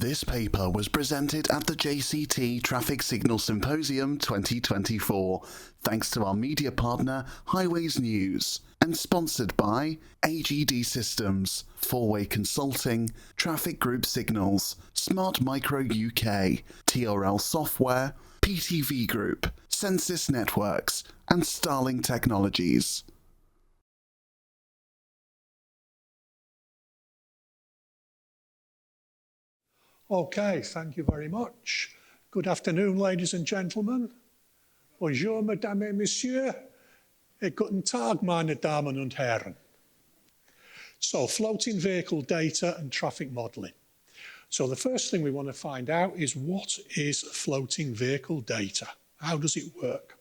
This paper was presented at the JCT Traffic Signal Symposium 2024, thanks to our media partner Highways News, and sponsored by AGD Systems, Fourier Consulting, Traffic Group Signals, Smart Micro UK, TRL Software, PTV Group, Census Networks, and Starling Technologies. Okay, thank you very much. Good afternoon, ladies and gentlemen. Bonjour, mesdames et messieurs. Et guten Tag, meine Damen und Herren. So, floating vehicle data and traffic modelling. So the first thing we want to find out is, what is floating vehicle data? How does it work?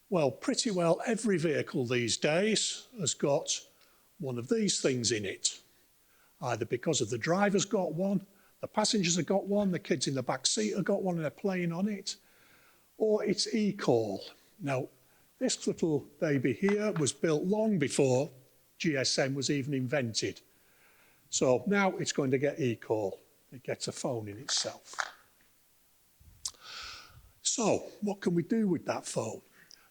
Well, pretty well every vehicle these days has got one of these things in it. Either because of the driver's got one, the passengers have got one, the kids in the back seat have got one and they're playing on it, or it's eCall. Now, this little baby here was built long before GSM was even invented. So now it's going to get eCall. It gets a phone in itself. So what can we do with that phone?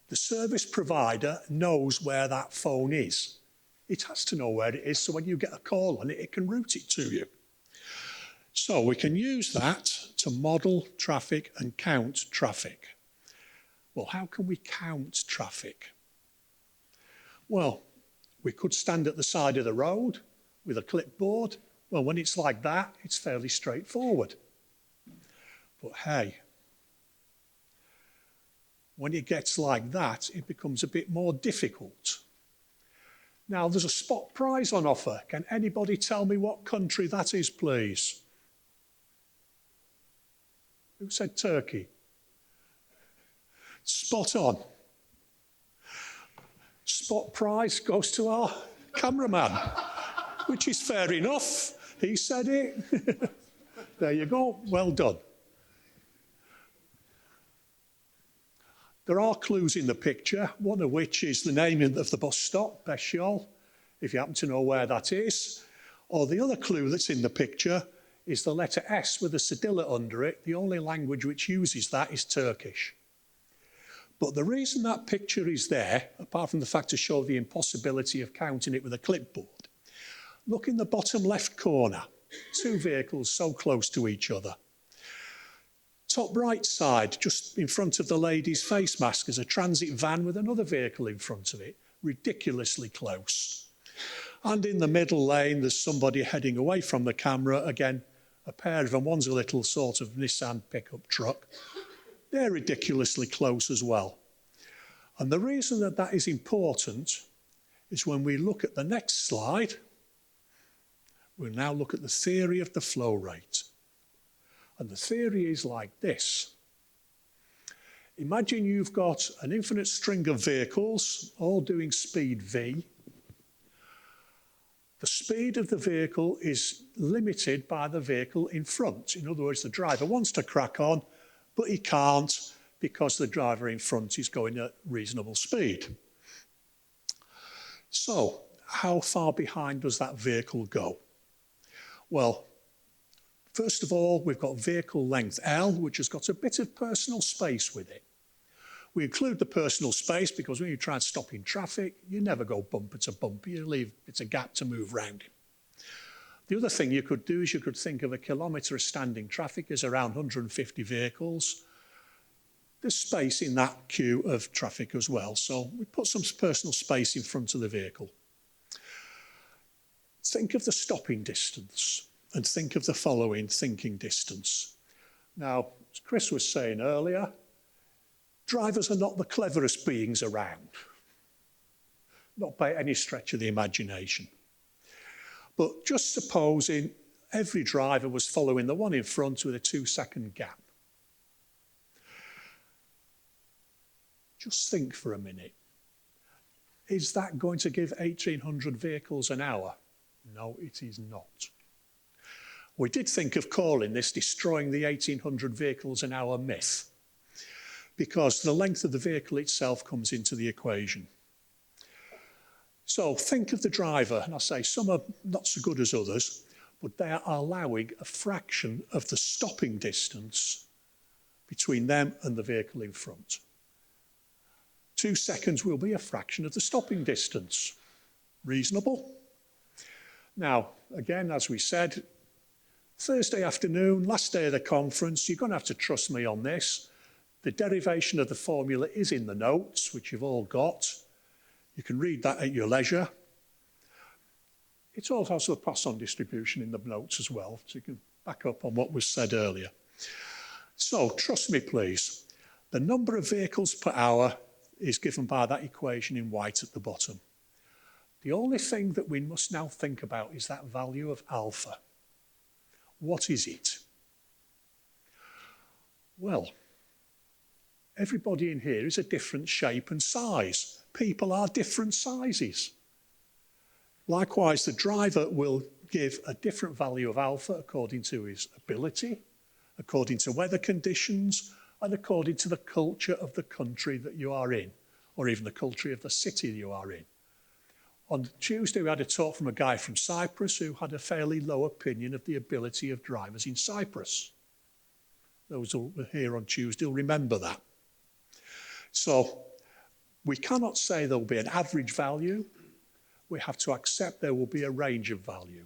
The service provider knows where that phone is. It has to know where it is, so when you get a call on it, it can route it to you. So we can use that to model traffic and count traffic. Well, how can we count traffic? Well, we could stand at the side of the road with a clipboard. Well, when it's like that, it's fairly straightforward. But hey, when it gets like that, it becomes a bit more difficult. Now, there's a spot prize on offer. Can anybody tell me what country that is, please? Who said Turkey? Spot on. Spot prize goes to our cameraman, which is fair enough. He said it. There you go. Well done. There are clues in the picture, one of which is the name of the bus stop, Beşyol, if you happen to know where that is. Or the other clue that's in the picture is the letter S with a cedilla under it. The only language which uses that is Turkish. But the reason that picture is there, apart from the fact to show the impossibility of counting it with a clipboard, look in the bottom left corner, two vehicles so close to each other. Top right side, just in front of the lady's face mask, is a transit van with another vehicle in front of it, ridiculously close. And in the middle lane, there's somebody heading away from the camera, again, a pair of them. One's a little sort of Nissan pickup truck. They're ridiculously close as well. And the reason that that is important is when we look at the next slide, we'll now look at the theory of the flow rate. And the theory is like this. Imagine you've got an infinite string of vehicles, all doing speed V. The speed of the vehicle is limited by the vehicle in front. In other words, the driver wants to crack on, but he can't because the driver in front is going at reasonable speed. So, how far behind does that vehicle go? Well, first of all, we've got vehicle length L, which has got a bit of personal space with it. We include the personal space because when you try and stop in traffic, you never go bumper to bumper. You leave it's a gap to move round in. The other thing you could do is you could think of a kilometre of standing traffic as around 150 vehicles. There's space in that queue of traffic as well, so we put some personal space in front of the vehicle. Think of the stopping distance and think of the following thinking distance. Now, as Chris was saying earlier, drivers are not the cleverest beings around, not by any stretch of the imagination. But just supposing every driver was following the one in front with a 2-second gap. Just think for a minute. Is that going to give 1,800 vehicles an hour? No, it is not. We did think of calling this destroying the 1,800 vehicles an hour myth, because the length of the vehicle itself comes into the equation. So think of the driver, and I say some are not so good as others, but they are allowing a fraction of the stopping distance between them and the vehicle in front. 2 seconds will be a fraction of the stopping distance. Reasonable? Now, again, as we said, Thursday afternoon, last day of the conference, you're going to have to trust me on this. The derivation of the formula is in the notes, which you've all got. You can read that at your leisure. It's also has the pass-on distribution in the notes as well, so you can back up on what was said earlier. So, trust me, please. The number of vehicles per hour is given by that equation in white at the bottom. The only thing that we must now think about is that value of alpha. What is it? Well, everybody in here is a different shape and size. People are different sizes. Likewise, the driver will give a different value of alpha according to his ability, according to weather conditions, and according to the culture of the country that you are in, or even the culture of the city you are in. On Tuesday, we had a talk from a guy from Cyprus who had a fairly low opinion of the ability of drivers in Cyprus. Those who were here on Tuesday will remember that. So we cannot say there will be an average value. We have to accept there will be a range of value.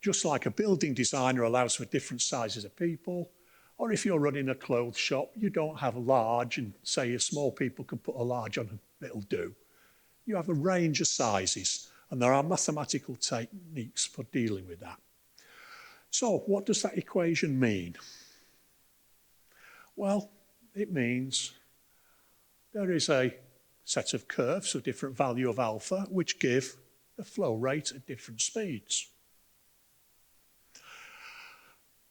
Just like a building designer allows for different sizes of people, or if you're running a clothes shop, you don't have a large and say a small people can put a large on, it'll do. You have a range of sizes, and there are mathematical techniques for dealing with that. So what does that equation mean? Well, it means there is a set of curves of different value of alpha which give the flow rate at different speeds.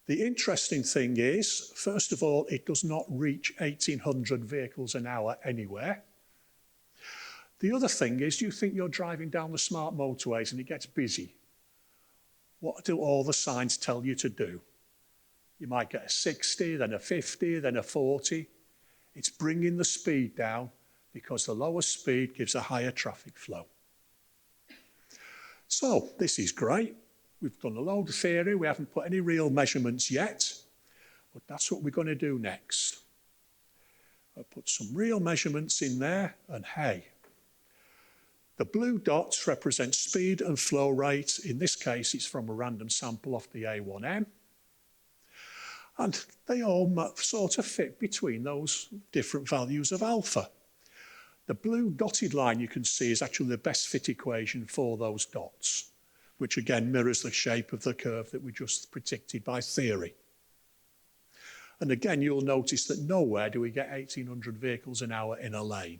The interesting thing is, first of all, it does not reach 1,800 vehicles an hour anywhere. The other thing is, you think you're driving down the smart motorways and it gets busy. What do all the signs tell you to do? You might get a 60, then a 50, then a 40. It's bringing the speed down because the lower speed gives a higher traffic flow. So this is great. We've done a load of theory. We haven't put any real measurements yet, but that's what we're going to do next. I'll put some real measurements in there, and hey, the blue dots represent speed and flow rate. In this case, it's from a random sample off the A1M. And they all sort of fit between those different values of alpha. The blue dotted line you can see is actually the best fit equation for those dots, which again mirrors the shape of the curve that we just predicted by theory. And again, you'll notice that nowhere do we get 1,800 vehicles an hour in a lane.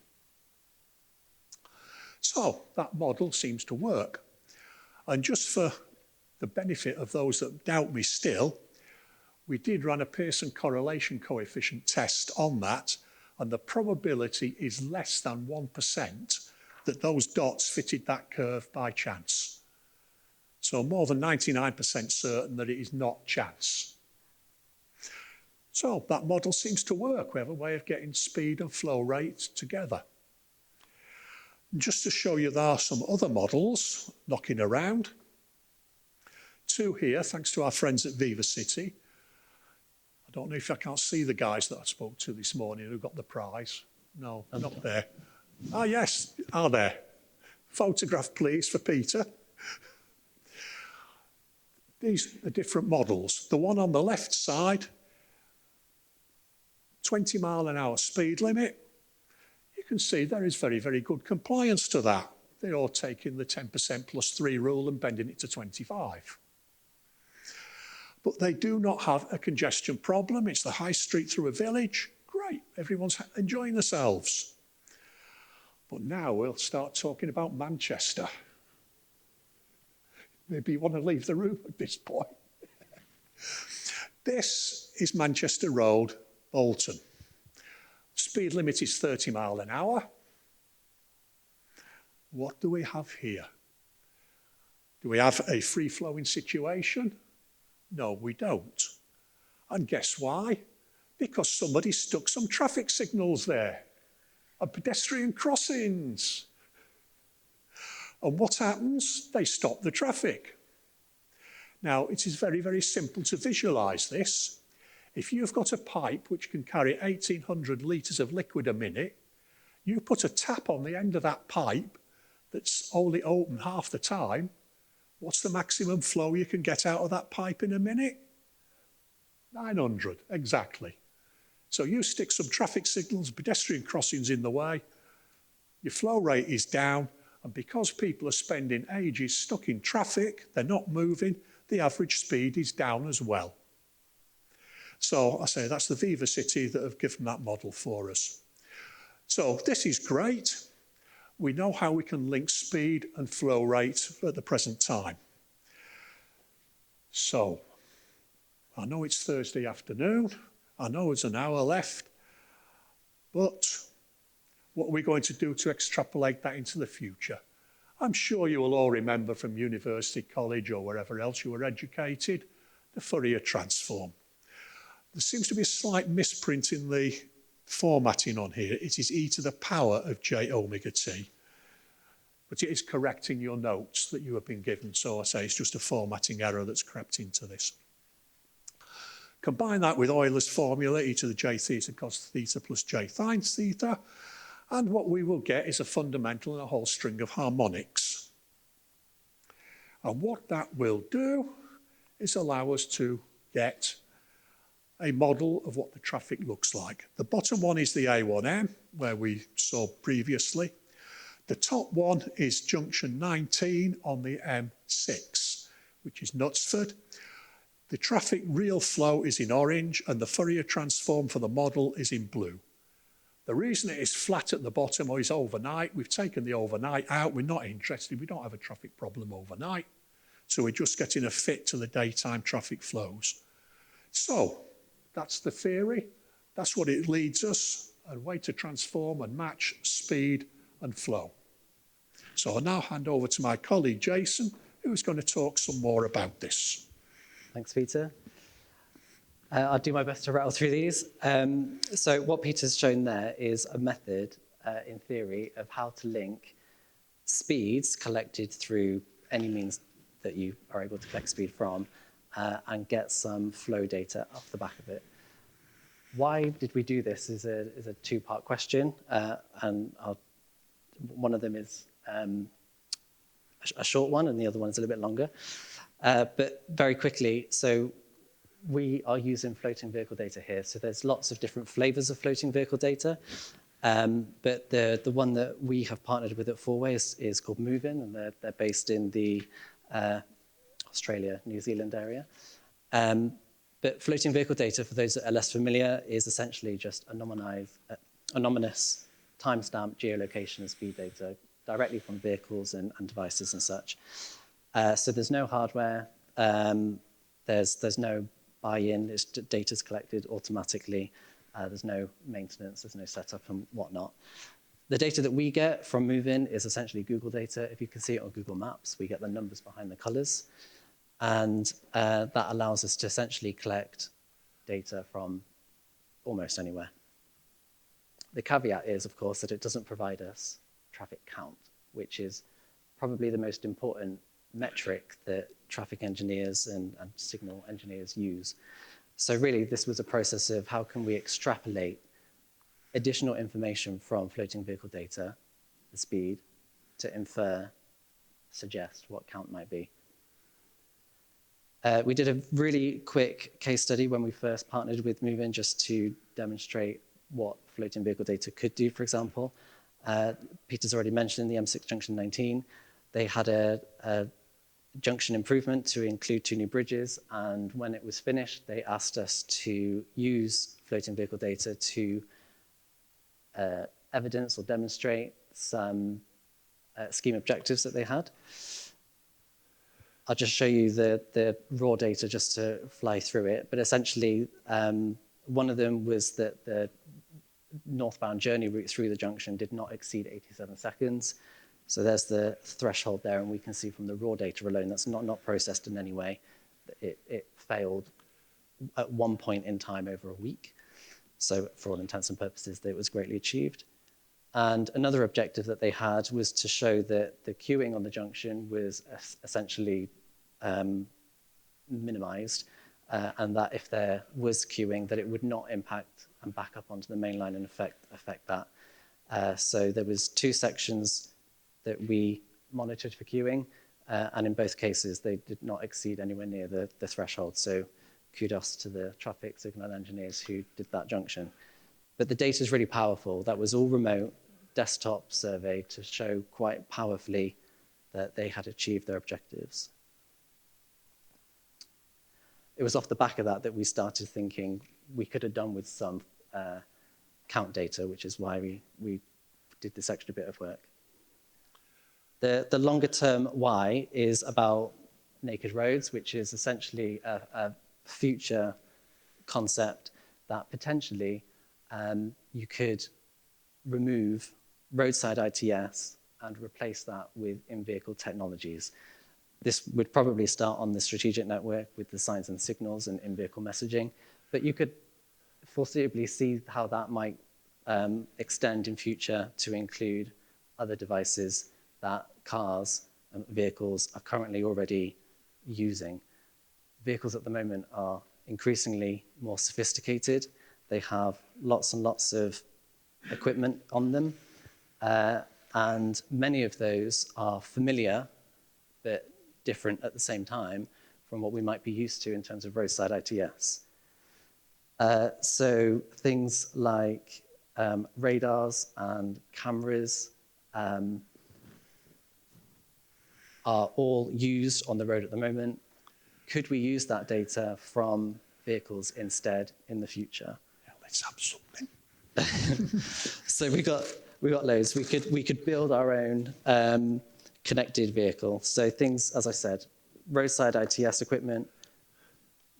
So that model seems to work. And just for the benefit of those that doubt me still, we did run a Pearson correlation coefficient test on that, and the probability is less than 1% that those dots fitted that curve by chance. So more than 99% certain that it is not chance. So that model seems to work. We have a way of getting speed and flow rate together. And just to show you, there are some other models knocking around. Two here, thanks to our friends at Viva City. I don't know if I can't see the guys that I spoke to this morning who got the prize. No, not there. Ah, yes, are there. Photograph, please, for Peter. These are different models. The one on the left side, 20 mile an hour speed limit. You can see there is very, very good compliance to that. They're all taking the 10% plus 3 rule and bending it to 25. But they do not have a congestion problem. It's the high street through a village. Great, everyone's enjoying themselves. But now we'll start talking about Manchester. Maybe you want to leave the room at this point. This is Manchester Road, Bolton. Speed limit is 30 mile an hour. What do we have here? Do we have a free-flowing situation? No, we don't. And guess why? Because somebody stuck some traffic signals there and pedestrian crossings. And what happens? They stop the traffic. Now, it is very, very simple to visualise this. If you've got a pipe which can carry 1,800 litres of liquid a minute, you put a tap on the end of that pipe that's only open half the time, what's the maximum flow you can get out of that pipe in a minute? 900, exactly. So you stick some traffic signals, pedestrian crossings in the way, your flow rate is down, and because people are spending ages stuck in traffic, they're not moving, the average speed is down as well. So I say that's the Viva City that have given that model for us. So this is great. We know how we can link speed and flow rate at the present time. So I know it's Thursday afternoon. I know there's an hour left. But what are we going to do to extrapolate that into the future? I'm sure you will all remember from university, college, or wherever else you were educated, the Fourier transform. There seems to be a slight misprint in the formatting on here. It is e to the power of j omega t. But it is correct in your notes that you have been given. So I say it's just a formatting error that's crept into this. Combine that with Euler's formula, e to the j theta cos theta plus j sin theta, and what we will get is a fundamental and a whole string of harmonics. And what that will do is allow us to get a model of what the traffic looks like. The bottom one is the A1M, where we saw previously. The top one is junction 19 on the M6, which is Knutsford. The traffic real flow is in orange, and the Fourier transform for the model is in blue. The reason it is flat at the bottom or is overnight, we've taken the overnight out. We're not interested. We don't have a traffic problem overnight. So we're just getting a fit to the daytime traffic flows. So that's the theory. That's what it leads us, a way to transform and match speed and flow. So I'll now hand over to my colleague Jason, who is going to talk some more about this. Thanks, Peter. I'll do my best to rattle through these. So what Peter's shown there is a method, in theory, of how to link speeds collected through any means that you are able to collect speed from and get some flow data off the back of it. Why did we do this is a two-part question, and one of them is a short one and the other one is a little bit longer. But very quickly, so we are using floating vehicle data here. So there's lots of different flavors of floating vehicle data. But the one that we have partnered with at Fourier is called Movin, and they're based in the Australia, New Zealand area. But floating vehicle data, for those that are less familiar, is essentially just anonymous timestamp geolocation and speed data directly from vehicles and devices and such. So there's no hardware, there's no buy-in, data's collected automatically, there's no maintenance, there's no setup and whatnot. The data that we get from Movin is essentially Google data. If you can see it on Google Maps, we get the numbers behind the colors. And that allows us to essentially collect data from almost anywhere. The caveat is, of course, that it doesn't provide us traffic count, which is probably the most important metric that traffic engineers and signal engineers use. So really, this was a process of how can we extrapolate additional information from floating vehicle data, the speed, to infer, suggest what count might be. We did a really quick case study when we first partnered with Movin just to demonstrate what floating vehicle data could do, for example. Peter's already mentioned the M6 Junction 19. They had a junction improvement to include 2 new bridges, and when it was finished, they asked us to use floating vehicle data to evidence or demonstrate some scheme objectives that they had. I'll just show you the raw data just to fly through it, but essentially one of them was that the northbound journey route through the junction did not exceed 87 seconds. So there's the threshold there, and we can see from the raw data alone that's not processed in any way. It failed at one point in time over a week. So for all intents and purposes, it was greatly achieved. And another objective that they had was to show that the queuing on the junction was essentially minimized, and that if there was queuing, that it would not impact and back up onto the main line and affect that. So there was 2 sections that we monitored for queuing, and in both cases, they did not exceed anywhere near the threshold. So kudos to the traffic signal engineers who did that junction. But the data is really powerful. That was all remote desktop survey to show quite powerfully that they had achieved their objectives. It was off the back of that that we started thinking we could have done with some count data, which is why we did this extra bit of work. The longer term why is about naked roads, which is essentially a future concept that potentially you could remove roadside ITS and replace that with in-vehicle technologies. This would probably start on the strategic network with the signs and signals and in-vehicle messaging, but you could foreseeably see how that might extend in future to include other devices that cars and vehicles are currently already using. Vehicles at the moment are increasingly more sophisticated. They have lots and lots of equipment on them, and many of those are familiar but different at the same time from what we might be used to in terms of roadside ITS. So things like radars and cameras are all used on the road at the moment. Could we use that data from vehicles instead in the future? Yeah, let's have something. So we got loads. We could build our own connected vehicle. So things, as I said, roadside ITS equipment,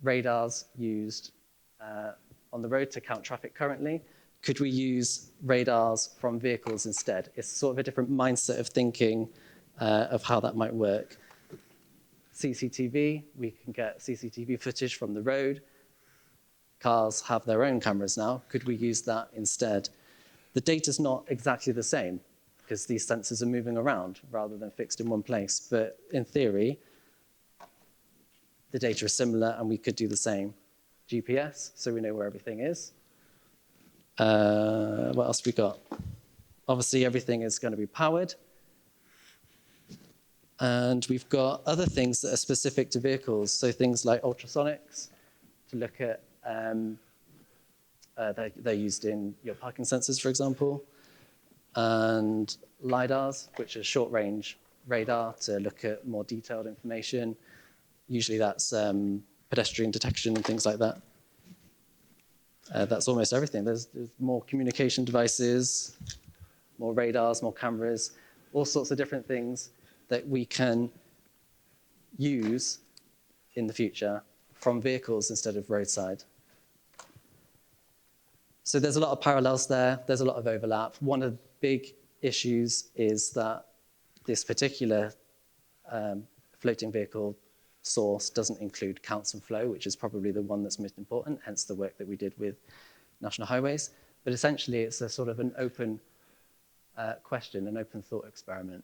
radars used on the road to count traffic currently. Could we use radars from vehicles instead? It's sort of a different mindset of thinking of how that might work. CCTV, we can get CCTV footage from the road. Cars have their own cameras now. Could we use that instead? The data's not exactly the same because these sensors are moving around rather than fixed in one place. But in theory, the data is similar and we could do the same. GPS, so we know where everything is. What else we got? Obviously, everything is going to be powered. And we've got other things that are specific to vehicles. So things like ultrasonics to look at, they're used in your parking sensors, for example. And LiDARs, which are short-range radar to look at more detailed information. Usually that's pedestrian detection and things like that. That's almost everything. There's more communication devices, more radars, more cameras, all sorts of different things that we can use in the future from vehicles instead of roadside. So there's a lot of parallels there. There's a lot of overlap. One of the big issues is that this particular floating vehicle source doesn't include counts and flow, which is probably the one that's most important, hence the work that we did with National Highways. But essentially, it's a sort of an open question, an open thought experiment.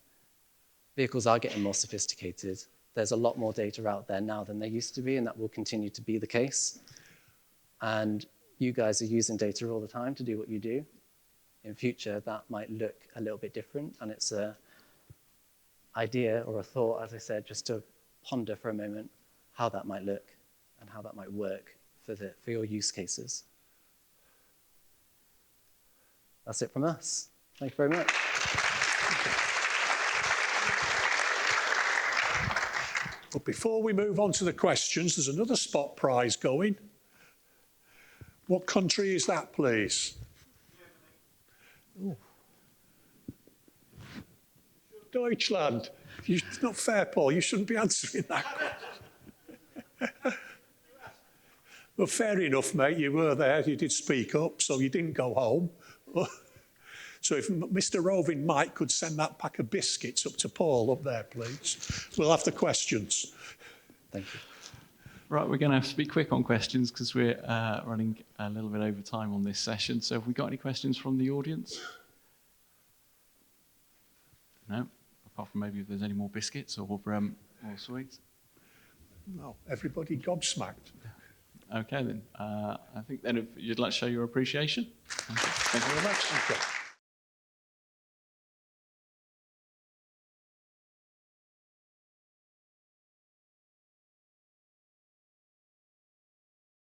Vehicles are getting more sophisticated. There's a lot more data out there now than there used to be, and that will continue to be the case. And you guys are using data all the time to do what you do. In future, that might look a little bit different, and it's an idea or a thought, as I said, just to ponder for a moment how that might look and how that might work for your use cases. That's it from us. Thank you very much. But before we move on to the questions, there's another spot prize going. What country is that, please? Germany. Deutschland. It's not fair, Paul. You shouldn't be answering that question. Well, fair enough, mate. You were there. You did speak up, so you didn't go home. So if Mr. Roving Mike could send that pack of biscuits up to Paul up there, please. We'll have the questions. Thank you. Right, we're going to have to be quick on questions because we're running a little bit over time on this session. So have we got any questions from the audience? No, apart from maybe if there's any more biscuits or sweets. No, everybody gobsmacked. Okay then. I think then if you'd like to show your appreciation. Thank you very much. Okay.